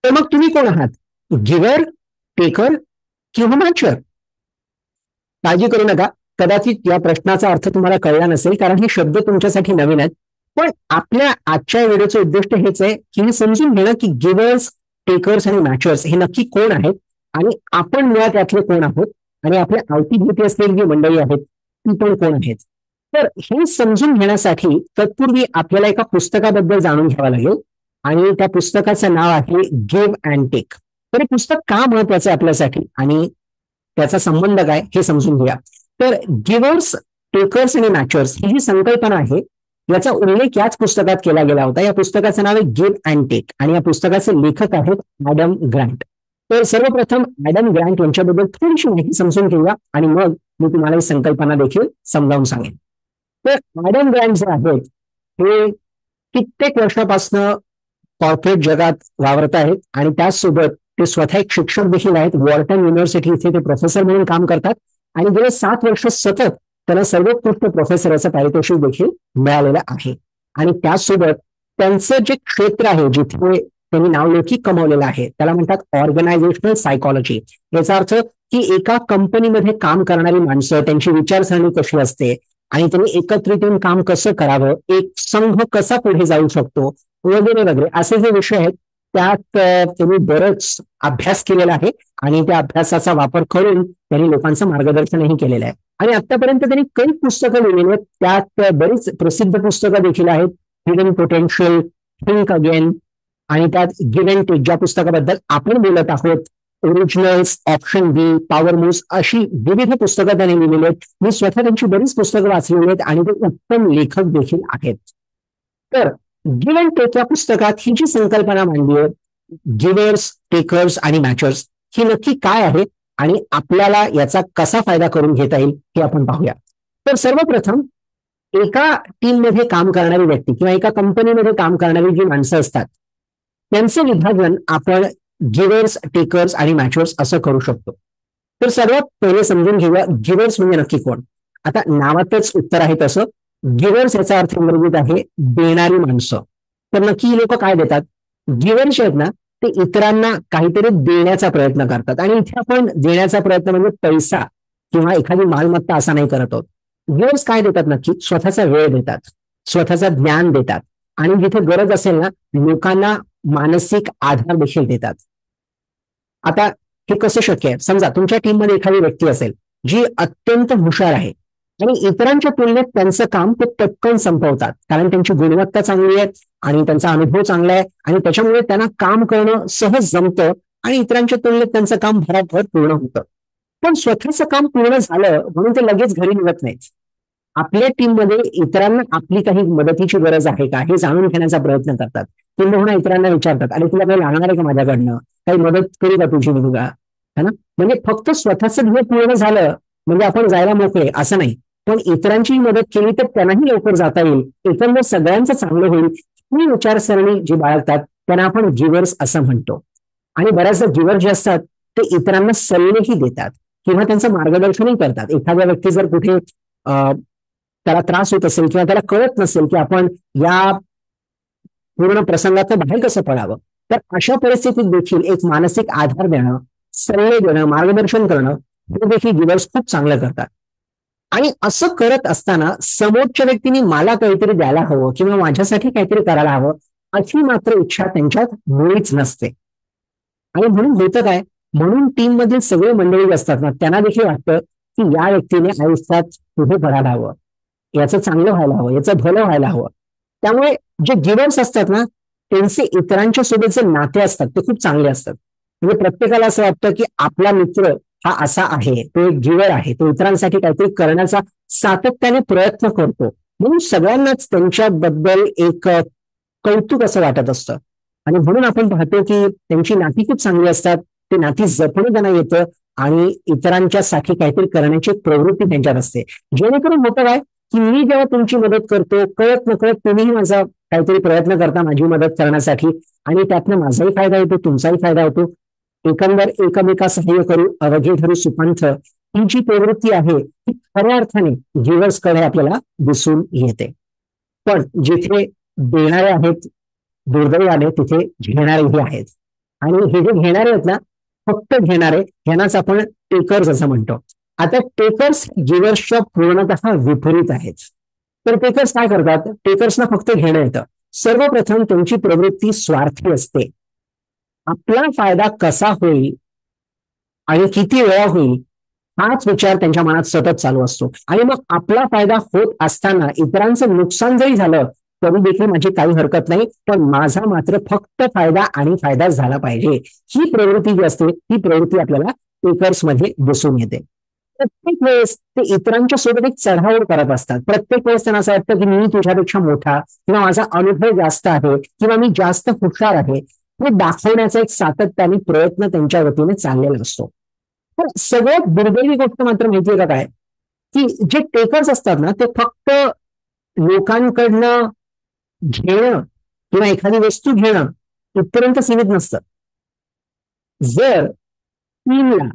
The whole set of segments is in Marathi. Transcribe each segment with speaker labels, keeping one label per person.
Speaker 1: तर मग तुम्ही कोण आहात? गिव्हर, टेकर किंवा मॅचर? काळजी करू नका, कदाचित या प्रश्नाचा अर्थ तुम्हाला कळला नसेल कारण हे शब्द तुमच्यासाठी नवीन आहेत. पण आपल्या आजच्या व्हिडिओचं उद्दिष्ट हेच आहे की हे समजून घेणं की गिव्हर्स, टेकर्स आणि मॅचर्स हे नक्की कोण आहेत आणि आपण मुळात यातले कोण आहोत आणि आपल्या अवतीभोवती असलेली जी मंडळी आहेत ती पण कोण आहेत. तर हे समजून घेण्यासाठी तत्पूर्वी आपल्याला एका पुस्तकाबद्दल जाणून घ्यावं लागेल आणि त्या पुस्तकाचं नाव आहे गिव्ह अँड टेक. तर हे पुस्तक का महत्वाचं आहे आपल्यासाठी आणि त्याचा संबंध काय हे समजून घेऊया. तर गिव्हर्स, टेकर्स आणि मॅचर्स ही जी संकल्पना आहे याचा उल्लेख याच पुस्तकात केला गेला होता. या पुस्तकाचं नाव आहे गिव्ह अँड टेक आणि या पुस्तकाचे लेखक आहेत ॲडम ग्रँट. तर सर्वप्रथम ॲडम ग्रँट यांच्याबद्दल थोडीशी माहिती समजून घेऊया आणि मग मी तुम्हाला ही संकल्पना देखील समजावून सांगेन. तर ॲडम ग्रँट जे आहेत हे कित्येक वर्षापासून कॉर्पोरेट जगात वावरत आहेत आणि त्याचसोबत ते स्वतः एक शिक्षक देखील आहेत. वॉर्टन युनिव्हर्सिटी इथे ते प्रोफेसर म्हणून काम करतात आणि गेले 7 वर्ष सतत त्यांना सर्वोत्कृष्ट प्रोफेसरचं पारितोषिक देखील मिळालेलं आहे. आणि त्याचसोबत त्यांचं जे क्षेत्र आहे जिथे त्यांनी नावलौकिक कमावलेलं आहे त्याला म्हणतात ऑर्गनायझेशनल सायकॉलॉजी. याचा अर्थ की एका कंपनीमध्ये काम करणारी माणसं, त्यांची विचारसरणी कशी असते आणि त्यांनी एकत्रित येऊन काम कसं करावं, एक संघ कसा पुढे जाऊ शकतो वगैरे वगैरे असे जे विषय आहेत त्यात त्यांनी बरंच अभ्यास केलेला आहे आणि त्या अभ्यासाचा वापर करून त्यांनी लोकांचं मार्गदर्शनही केलेलं आहे. आणि आतापर्यंत त्यांनी काही पुस्तकं लिहिलेली आहेत. त्यात बरीच प्रसिद्ध पुस्तकं देखील आहेत. हिडन पोटेन्शियल, थिंक अगेन आणि त्यात गिव्ह अँड टेक ज्या पुस्तकाबद्दल आपण बोलत आहोत, ओरिजिनल्स, ऑप्शन बी, पॉवर मूव्स अशी विविध पुस्तकं त्यांनी लिहिलेली आहेत. मी स्वतः त्यांची बरीच पुस्तकं वाचलेली आहेत आणि ते उत्तम लेखक देखील आहेत. तर गिव्ह अँड टेक या पुस्तकात ही जी संकल्पना मांडली आहे गिव्हर्स, टेकर्स आणि मॅचर्स ही नक्की काय आहे आणि आपल्याला याचा कसा फायदा करून घेता येईल हे आपण पाहूया. तर सर्वप्रथम एका टीम मध्ये काम करणारी व्यक्ती किंवा एका कंपनीमध्ये काम करणारी जी माणसं असतात त्यांचे विभाजन आपण गिव्हर्स, टेकर्स आणि मॅचर्स असं करू शकतो. तर सर्वात पहिले समजून घेऊया गिव्हर्स म्हणजे नक्की कोण. आता नावातच उत्तर आहे तसं. गिव्हर्स याचा अर्थ इंग्रजीत आहे देणारी माणसं. तर नक्की ही लोक काय देतात? गिव्हर्स आहेत ना ते इतरांना काहीतरी देण्याचा प्रयत्न करतात आणि इथे आपण देण्याचा प्रयत्न म्हणजे पैसा किंवा एखादी मालमत्ता असा नाही करत आहोत. गिव्हर्स काय देतात नक्की? स्वतःचा वेळ देतात, स्वतःचा ज्ञान देतात आणि जिथे गरज असेल ना लोकांना मानसिक आधार देखील देतात. आता हे कसं शक्य आहे? समजा तुमच्या टीममध्ये एखादी व्यक्ती असेल जी अत्यंत हुशार आहे आणि इतरांच्या तुलनेत त्यांचं काम ते पटकन संपवतात कारण त्यांची गुणवत्ता चांगली आहे आणि त्यांचा अनुभव चांगला आहे आणि त्याच्यामुळे त्यांना काम करणं सहज जमतं आणि इतरांच्या तुलनेत त्यांचं काम भराभर पूर्ण होतं. पण स्वतःचं काम पूर्ण झालं म्हणून ते लगेच घरी निघत नाहीत. आपल्या टीममध्ये इतरांना आपली काही मदतीची गरज आहे का हे जाणून घेण्याचा प्रयत्न करतात. किंवा इतरांना विचारतात, अरे तुला काही लागणार आहे का माझ्याकडनं, काही मदत करू का तुझी मी तुला, है ना. म्हणजे फक्त स्वतःचं ध्येय पूर्ण झालं म्हणजे आपण जायला मोकळे असं नाही, पण इतरांची मदत केली तर त्यांनाही लवकर जाता येईल, एकंदर सगळ्यांचं चांगलं होईल ही विचारसरणी जी बाळगतात त्यांना आपण गिव्हर्स असं म्हणतो. आणि बऱ्याचदा गिव्हर जे असतात ते इतरांना सल्लेही देतात किंवा त्यांचं मार्गदर्शनही करतात. एखाद्या व्यक्ती जर कुठे त्याला त्रास होत असेल किंवा त्याला कळत नसेल की आपण या पूर्ण प्रसंगाचं बाहेर कसं पडावं, तर अशा परिस्थितीत देखील एक मानसिक आधार देणं, सल्ले देणं, मार्गदर्शन करणं हे देखील गिव्हर्स खूप चांगलं करतात. आणि असं करत असताना समोरच्या व्यक्तीने मला काहीतरी द्यायला हवं किंवा माझ्यासाठी काहीतरी करायला हवं अशी मात्र इच्छा त्यांच्यात मुळीच नसते. आणि म्हणून होतं काय, म्हणून टीम मधील सगळे मंडळी असतात ना त्यांना देखील वाटतं की या व्यक्तीने आयुष्यात पुढे पडायला हवं, याचं चांगलं व्हायला हवं, याचं भलं व्हायला हवं. त्यामुळे जे गिव्हर्स असतात ना त्यांचे इतरांच्या सोबतचे नाते असतात ते खूप चांगले असतात. म्हणजे प्रत्येकाला असं वाटतं की आपला मित्र हा असा आहे, तो एक गिव्हर आहे, तो इतरांसाठी काहीतरी करण्याचा सातत्याने प्रयत्न करतो, म्हणून सगळ्यांनाच त्यांच्याबद्दल एक कौतुक असं वाटत असतं. आणि म्हणून आपण पाहतो की त्यांची नाती खूप चांगली असतात, ते नाती जपणं त्यांना येतं आणि इतरांच्यासाठी काहीतरी करण्याची प्रवृत्ती त्यांच्यात असते. जेणेकरून होतं काय की मी जेव्हा तुमची मदत करतो कळत नकळत तुम्हीही माझा काहीतरी प्रयत्न करता माझी मदत करण्यासाठी आणि त्यातनं माझाही फायदा होतो, तुमचाही फायदा होतो. एकंदर एकमेका सहाय्य करू अवघे ठरू सुपंथ ही जी प्रवृत्ती आहे ती खऱ्या अर्थाने गिव्हर्सकडे आपल्याला दिसून येते. पण जिथे देणारे आहेत दुर्दैवाने तिथे घेणारेही आहेत. आणि हे जे घेणारे आहेत ना, फक्त घेणारे, ह्यांनाच आपण टेकर्स असं म्हणतो. आता टेकर्स गिव्हर्सच्या पूर्णतः विपरीत आहेत. तर टेकर्स काय करतात? टेकर्सना फक्त घेणं येतं. सर्वप्रथम त्यांची प्रवृत्ती स्वार्थी असते. आपला फायदा कसा होईल आणि किती वेळा होईल हाच विचार त्यांच्या मनात सतत चालू असतो. आणि मग आपला फायदा होत असताना इतरांचं नुकसान जरी झालं तरी देखील माझी काही हरकत नाही, पण माझा मात्र फक्त फायदा आणि फायदा झाला पाहिजे. ही प्रवृत्ती जी असते ही प्रवृत्ती आपल्याला टेकर्स मध्ये दिसून येते. प्रत्येक वेळेस ते इतरांच्या सोबत एक चढाओढ करत असतात. प्रत्येक वेळेस त्यांना असं वाटतं की मी तुझ्यापेक्षा मोठा, किंवा माझा अनुभव जास्त आहे, किंवा मी जास्त हुशार आहे, हे दाखवण्याचा एक सातत्याने प्रयत्न त्यांच्या वतीने चाललेला असतो. पण सगळ्यात दुर्दैवी गोष्ट मात्र माहितीये का काय, की जे टेकर्स असतात ना ते फक्त लोकांकडनं घेणं किंवा एखादी वस्तू घेणं इथपर्यंत सीमित नसतं. जर टीमला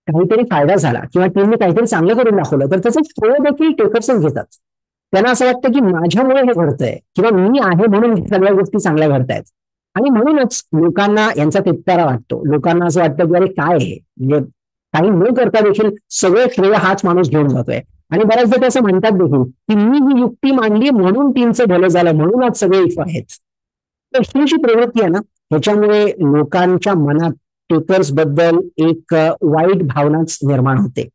Speaker 1: काहीतरी फायदा झाला किंवा टीमने काहीतरी चांगलं करून दाखवलं तर त्याचं श्रेय देखील टेकर्सच घेतात. त्यांना असं वाटतं की माझ्यामुळे हे घडतंय, किंवा मी आहे म्हणून सगळ्या गोष्टी चांगल्या घडतायत. आणि म्हणूनच लोकांना यांचा तिटकारा वाटतो. लोकांना असं वाटतं की अरे काय आहे, म्हणजे काही न करता देखील सगळं श्रेय हाच माणूस घेऊन जातोय. आणि बऱ्याचदा ते असं म्हणतात देखील की मी ही युक्ती मांडली म्हणून टीमचं भलं झालं, म्हणून आज सगळे इथं आहेत. तर ही जी प्रवृत्ती आहे ना, ह्याच्यामुळे लोकांच्या मनात टेकर्स बद्दल एक वाईट भावनाच निर्माण होते.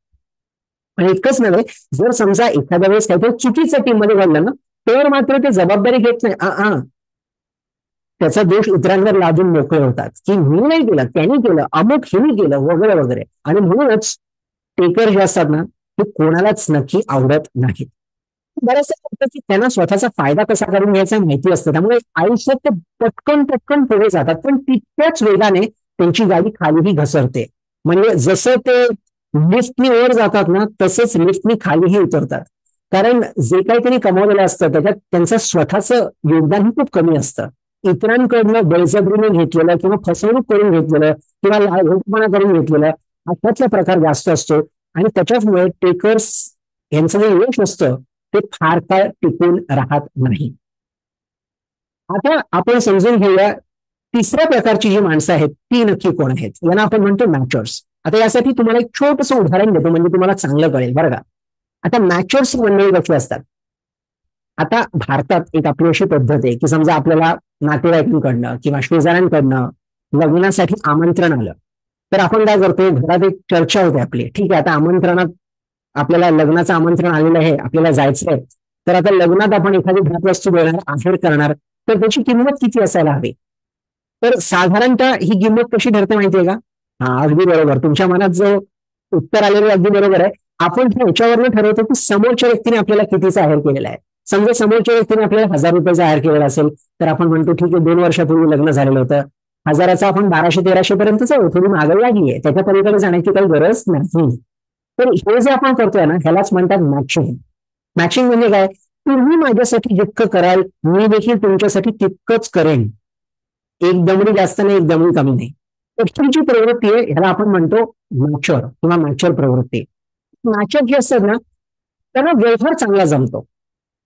Speaker 1: आणि इतकंच नव्हे, जर समजा एखाद्या वेळेस काहीतरी चुकीचं टीम मध्ये घडलं ना, तर मात्र ते जबाबदारी घेत नाही. त्याचा दोष इतरांवर लादून मोकळे होतात की मी नाही केलं, त्यांनी केलं, अमुक हिनी केलं, वगैरे वगैरे. आणि म्हणूनच टेकर जे असतात ना ते कोणालाच नक्की आवडत नाहीत. बऱ्याचदा होतं की त्यांना स्वतःचा फायदा कसा करून घ्यायचा माहिती असतं, त्यामुळे आयुष्यात ते पटकन पटकन पुढे जातात, पण तितक्याच वेगाने त्यांची गाडी खालीही घसरते. म्हणजे जसं ते लिफ्टनी वर जातात ना तसंच लिफ्टनी खालीही उतरतात. कारण जे काही त्यांनी कमावलेलं असतं त्याच्यात त्यांचं स्वतःचं योगदानही खूप कमी असतं. इतरांकडनं बळजबरीने घेतलेलं किंवा फसवणूक करून घेतलेलं किंवा लालपणा करून घेतलेलं अशातला प्रकार जास्त असतो. आणि त्याच्यामुळे टेकर्स यांचं जे यश असतं ते फार काळ टिकून राहत नाही. आता आपण समजून घेऊया तिसऱ्या प्रकारची जी माणसं आहेत ती नक्की कोण आहेत. यांना आपण म्हणतो मॅच्युअर्स. आता यासाठी तुम्हाला एक छोटंसं उदाहरण देतो म्हणजे तुम्हाला चांगलं कळेल बरं का. आता मॅच्युअर्स मंडळी कशी असतात. आता भारतात एक आपली अशी पद्धत आहे की समजा आपल्याला नातेवाईकांकडनं किंवा शेजाऱ्यांकडनं लग्नासाठी आमंत्रण आलं तर आपण काय करतो, घरात एक चर्चा होते आपली, ठीक आहे आता आमंत्रणात आपल्याला लग्नाचं आमंत्रण आलेलं आहे, आपल्याला जायचंय, तर आता लग्नात आपण एखादी भेटवस्तू देणार, आहेर करणार, तर त्याची किंमत किती असायला हवी. तर साधारणतः ही किंमत कशी ठरते माहितीये का. हा अगदी बरोबर, तुमच्या मनात जो उत्तर आलेलं अगदी बरोबर आहे. आपण ह्याच्यावरनं ठरवतो की समोरच्या व्यक्तीने आपल्याला कितीचा आहेर केलेला आहे. समजा समोरच्या व्यक्तीने आपल्याला 1000 रुपयाचा आहेर केलेला असेल तर आपण म्हणतो ठीक आहे 2 वर्षापूर्वी लग्न झालेलं होतं, 1000चा आपण 1200-1300 पर्यंत जाऊ, थोडी महागाई लागली आहे, त्याच्या पलीकडे जाण्याची काही गरज नाही. तर हे जे आपण करतोय ना ह्यालाच म्हणतात मॅचिंग. मॅचिंग म्हणजे काय, तुम्ही माझ्यासाठी जितकं कराल मी देखील तुमच्यासाठी तितकंच करेन. एक दमडी जास्त नाही, एक दमडी कमी नाही. तर ही जी प्रवृत्ती आहे ह्याला आपण म्हणतो मॅच्युअर किंवा मॅच्युअर प्रवृत्ती. मॅच्युअर जे असतात ना त्यांना व्यवहार चांगला जमतो,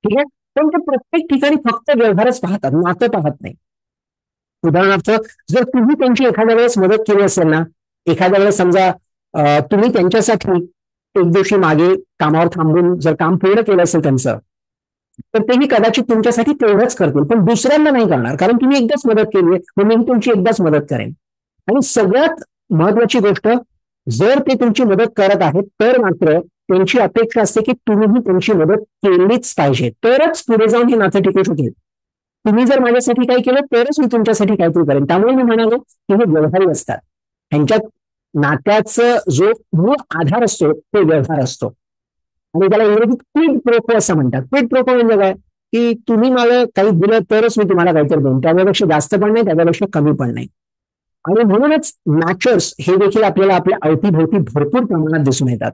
Speaker 1: ठीक आहे, पण ते प्रत्येक ठिकाणी फक्त व्यवहारच पाहतात, नातं पाहत नाही. उदाहरणार्थ जर तुम्ही त्यांची एखाद्या वेळेस मदत केली असेल ना, एखाद्या वेळेस समजा तुम्ही त्यांच्यासाठी एक दिवशी मागे कामावर थांबून जर काम पूर्ण केलं असेल त्यांचं, तर तेही कदाचित तुमच्यासाठी तेवढंच करतील, पण दुसऱ्यांना नाही करणार, कारण तुम्ही एकदाच मदत केली आहे, मग मी तुमची एकदाच मदत करेन. आणि सगळ्यात महत्वाची गोष्ट, जर ते तुमची मदत करत आहेत तर मात्र त्यांची अपेक्षा असते की तुम्हीही त्यांची मदत केलीच पाहिजे, तरच पुढे जाऊन हे नातं टिकू शकेल. तुम्ही जर माझ्यासाठी काही केलं तरच मी तुमच्यासाठी काहीतरी करेन. त्यामुळे मी म्हणालो की हे व्यवहारी असतात. त्यांच्यात नात्याचं जो मूळ आधार असतो तो व्यवहार असतो. आणि त्याला इंग्रजीत क्विड प्रोको असं म्हणतात. क्विड प्रोको म्हणजे काय, की तुम्ही मला काही दिलं तरच मी तुम्हाला काहीतरी देईन, त्याच्यापेक्षा जास्त पण नाही, त्याच्यापेक्षा कमी पण नाही. आणि म्हणूनच मॅचर्स हे देखील आपल्याला आपल्या अवतीभोवती भरपूर प्रमाणात दिसून येतात.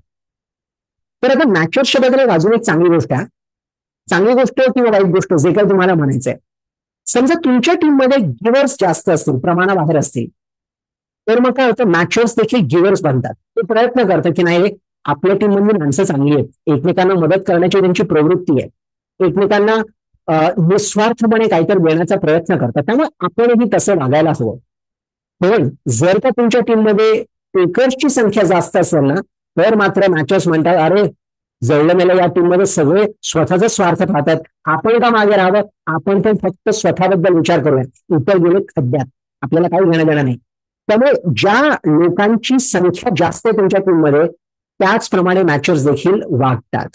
Speaker 1: तर आता मॅचर्सच्या बद्दल अजून एक चांगली गोष्ट आहे, चांगली गोष्ट किंवा वाईट गोष्ट जे काही तुम्हाला म्हणायचंय. समजा तुमच्या टीममध्ये गिव्हर्स जास्त असतील, प्रमाणाबाहेर असतील, तर मग काय होतं, मॅचर्स देखील गिव्हर्स बनतात. ते प्रयत्न करतात की नाही आपल्या टीम मधली माणसं चांगली आहेत, एकमेकांना मदत करण्याची त्यांची प्रवृत्ती आहे, एकमेकांना निस्वार्थपणे काहीतरी देण्याचा प्रयत्न करतात, त्यामुळे आपणही तसं वागायला हवं. पण जर का तुमच्या टीममध्ये टेकर्सची संख्या जास्त असेल ना, तर मात्र मॅचर्स म्हणतात, अरे जवळ मेला या टीममध्ये सगळे स्वतःचा स्वार्थ पाहतात, आपण का मागे राहावं, आपण पण फक्त स्वतःबद्दल विचार करूया, इतर गेले खड्ड्यात, आपल्याला काही घेणं देणं नाही. त्यामुळे ज्या लोकांची संख्या जास्त आहे तुमच्या टीममध्ये, त्याचप्रमाणे मॅचर्स देखील वागतात.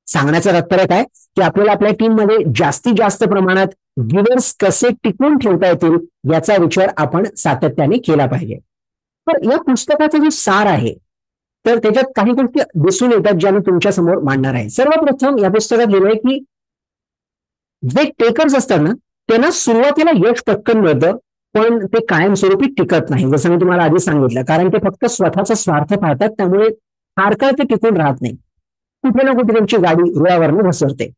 Speaker 1: सांगण्याचं तात्पर्य काय, की आपल्याला आपल्या टीममध्ये जास्तीत जास्त प्रमाणात गिव्हर्स कसे टिकून ठेवता येतील याचा विचार आपण सातत्याने केला पाहिजे. तर या पुस्तकाचा जो सार आहे, तर त्याच्यात काही गोष्टी दिसून येतात ज्या मी तुमच्या समोर मांडणार आहे. सर्वप्रथम या पुस्तकात लिहिलंय की जे टेकर्स असतात ना, त्यांना सुरुवातीला यश पटकन मिळतं, पण ते कायमस्वरूपी टिकत नाही, जसं मी तुम्हाला आधी सांगितलं, कारण ते फक्त स्वतःचा स्वार्थ पाहतात, त्यामुळे फार काळ ते टिकून राहत नाही. कुठे ना कुठे त्यांची गाडी रुळावरनं घसरते.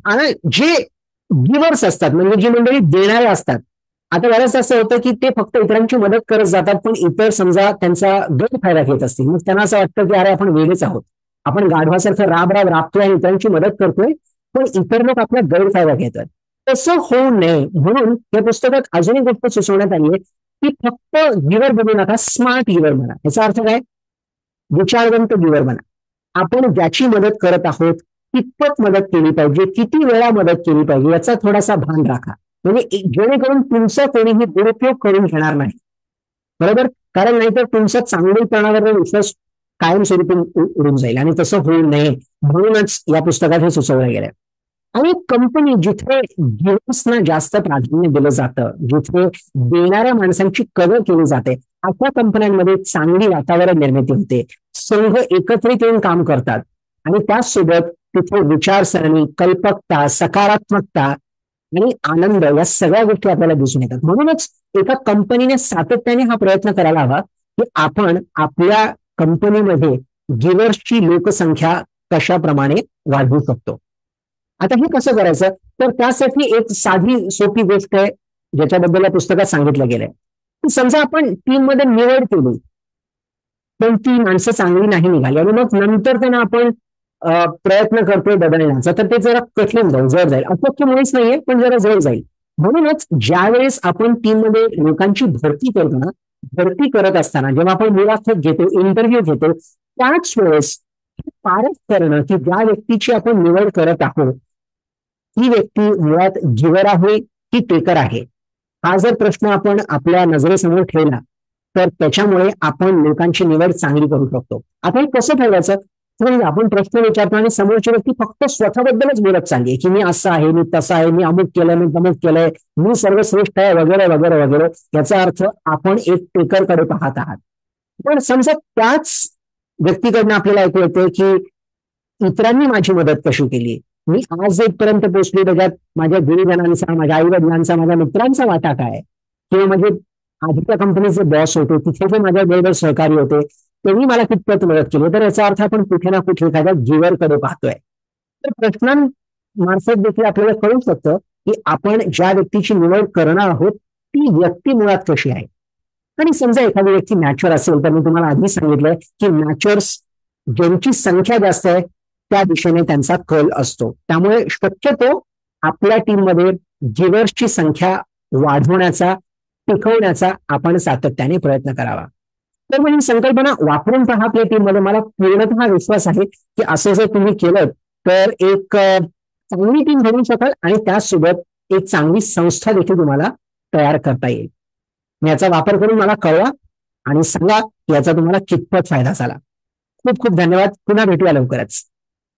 Speaker 1: आणि जे गिव्हर्स असतात, म्हणजे जी मंडळी देणारे असतात, आता बऱ्याच असं होतं की ते फक्त इतरांची मदत करत जातात, पण इतर समजा त्यांचा गैरफायदा घेत असतील, मग त्यांना असं वाटतं की अरे आपण वेगळेच आहोत, आपण गाढवासारखं राब राब राबतोय आणि इतरांची मदत करतोय, पण इतर लोक आपला गैरफायदा घेतात. तसं होऊ नये म्हणून या पुस्तकात अजून एक गोष्ट सुचवण्यात आली आहे की फक्त गिव्हर बनू नका, स्मार्ट गिव्हर बना. याचा अर्थ काय, विचारवंत गिव्हर बना. आपण ज्याची मदत करत आहोत कितपत मदत केली पाहिजे, किती वेळा मदत केली पाहिजे याचा थोडासा भान राखा, म्हणजे जेणेकरून तुमचा कोणीही दुरुपयोग करून घेणार नाही. बरोबर, कारण नाहीतर तुमचा चांगलेपणावर विश्वास कायमस्वरूपी उडून जाईल, आणि तसं होऊ नये म्हणूनच या पुस्तकात हे सुचवलं गेलंय. आणि कंपनी जिथे गिव्हर्सना जास्त प्राधान्य दिलं जातं, जिथे देणाऱ्या माणसांची कदर केली जाते, अशा कंपन्यांमध्ये चांगली वातावरण निर्मिती होते, संघ एकत्रित येऊन काम करतात, आणि त्याचसोबत तिथे विचारसरणी, कल्पकता, सकारात्मकता आणि आनंद या सगळ्या गोष्टी आपल्याला दिसून येतात. म्हणूनच एका कंपनीने सातत्याने हा प्रयत्न करायला हवा की आपण आपल्या कंपनीमध्ये गिव्हर्सची लोकसंख्या कशाप्रमाणे वाढवू शकतो. आता हे कसं करायचं, तर त्यासाठी एक साधी सोपी गोष्ट आहे ज्याच्याबद्दल या पुस्तकात सांगितलं गेलंय. समजा आपण टीम मध्ये निवड केली, पण ती माणसं चांगली नाही निघाली, आणि मग नंतर त्यांना आपण प्रयत्न करतोय बदलण्याचा, तर ते जरा कठीण जाईल, जड जाईल. अशक्य मुळीच नाहीये, पण जरा जड जाईल. म्हणूनच ज्या वेळेस आपण टीम मध्ये लोकांची भरती करतो ना, भरती करत असताना जेव्हा आपण मुलाखत घेतो, इंटरव्ह्यू घेतो, त्याच वेळेस पारख करणं की ज्या व्यक्तीची आपण निवड करत आहोत ही व्यक्ती मुळात गिव्हर आहे की टेकर आहे, हा जर प्रश्न आपण आपल्या नजरेसमोर ठेवला, तर त्याच्यामुळे आपण लोकांची निवड चांगली करू शकतो. आता हे कसं ठरवायचं, तर आपण प्रश्न विचारतो आणि समोरची व्यक्ती फक्त स्वतःबद्दलच बोलत चालली की मी असं आहे, मी तसं आहे, मी अमुक केलंय, मी तमुक केलंय, मी सर्वश्रेष्ठ आहे, वगैरे वगैरे वगैरे, याचा अर्थ आपण एक टेकरकडे पाहत आहात. पण समजा त्याच व्यक्तीकडनं आपल्याला ऐकू येते की इतरांनी माझी मदत कशी केली, मी आज इथपर्यंत पोहोचलो त्याच्यात माझ्या गुरुजनांचा, माझ्या आई वडिलांचा, माझ्या मित्रांचा वाटा काय, किंवा म्हणजे आधीच्या कंपनीचे बॉस होते तिथे जे माझ्या बरोबर सहकारी होते त्यांनी मला कितपत मदत केली, तर याचा अर्थ आपण कुठे ना कुठे एखाद्या गिव्हरकडे पाहतोय. तर प्रश्नांमार्फत देखील आपल्याला कळू शकतं की आपण ज्या व्यक्तीची निवड करणार आहोत ती व्यक्ती मुळात कशी आहे. आणि समजा एखादी व्यक्ती मॅच्युअर असेल, तर मी तुम्हाला आधी सांगितलंय की मॅच्युअर्स ज्यांची संख्या जास्त आहे त्या दिशेने त्यांचा कल असतो, त्यामुळे शक्यतो आपल्या टीममध्ये गिव्हर्सची संख्या वाढवण्याचा, टिकवण्याचा आपण सातत्याने प्रयत्न करावा. तर मग ही संकल्पना वापरून पहा आपल्या टीममध्ये. मला पूर्णतः विश्वास आहे की असं जर तुम्ही केलं तर एक चांगली टीम घडू शकाल, आणि त्याचसोबत एक चांगली संस्था देखील तुम्हाला तयार करता येईल. याचा वापर करून मला कळवा आणि सांगा याचा तुम्हाला कितपत फायदा झाला. खूप खूप धन्यवाद. पुन्हा भेटूया लवकरच.